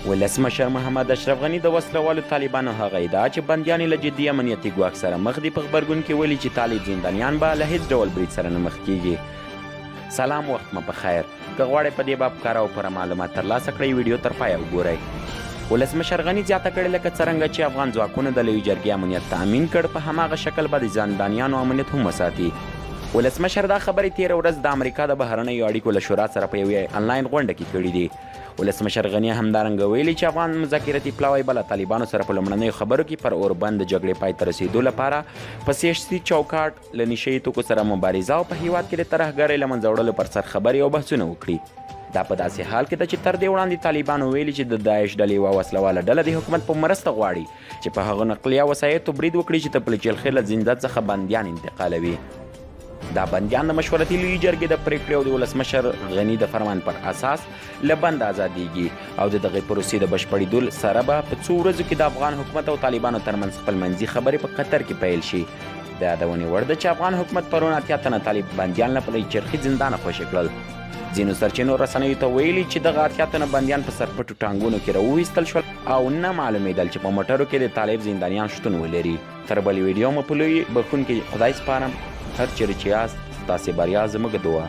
ولسمشر محمد اشرف غني د وسلوالو طالبانو هغه ادعا چې بندیان له جدي امنیتي ګواښ سره مخ دي په غبرګون کې ویلي چې طالب زندانیان به له هیڅ ډول برید سره نه مخ کیږي. سلام، وخت مو په خیر. که غواړئ په دې باب کار او پوره معلومات ترلاسه کړئ ویډیو تر پایه وګورئ. ولسمشر غني زیاته کړې لکه څرنګه چې افغان ځواکونو د لویې جرګې امنیت تأمین کړ په هماغه شکل به د زندانیانو امنیت هم وساتي. ولسمشر دا خبرې تېره ورځ د امریکا د بهرنیو اړیکو له شورا سره په یوې انلاین غونډه کې کړې دي. ولسمشر غني همدارنګه ویلي چې افغان مذاکرتي پلاوی به له طالبانو سره په لومړنیو خبرو کې پر اوربند د جګړې پای ته رسېدو لپاره په سیاسي چوکاټ له نشه یي توکو سره مبارزه او په هیواد کې د ترهګرۍ له منځه وړلو پر سر خبرې او بحثونه وکړي. دا په داسې حال کې ده چې تر دې وړاندې طالبانو ویلي چې د داعش ډلې یوه وسلواله ډله د حکومت په مرسته غواړي چې په هغه نقلیه وسایطو برید وکړي چې د پلچل خېل له زندان څخه بندیان انتقالوي. دا بندیان د مشورتي لویې جرګې د پرېکړې او د ولسمشر غني د فرمان پر اساس له بند ازادېږي او د دغې پروسې د بشپړېدو سره به په څو ورځو کې د افغان حکومت او طالبانو ترمنځ خپلمنځي خبرې په قطر کې پیل شي. د یادونې وړ ده چې افغان حکومت پرون 80 تنه طالب بندیان له پلچرخي زندانه خوشي کړل. ځینو سرچینو رسنیو ته ویلي چې دغه 80 تنه بندیان په سرپټو ټانګونو کې راوویستل شول او نه معلومېدل چې په موټرو کې د طالب زندانیان شتون ولري. تر بلې ویډیو مو په لوی بخښونکي خدای سپارم. هر چیرې چې یاست ستاسې بریا زموږ دعا.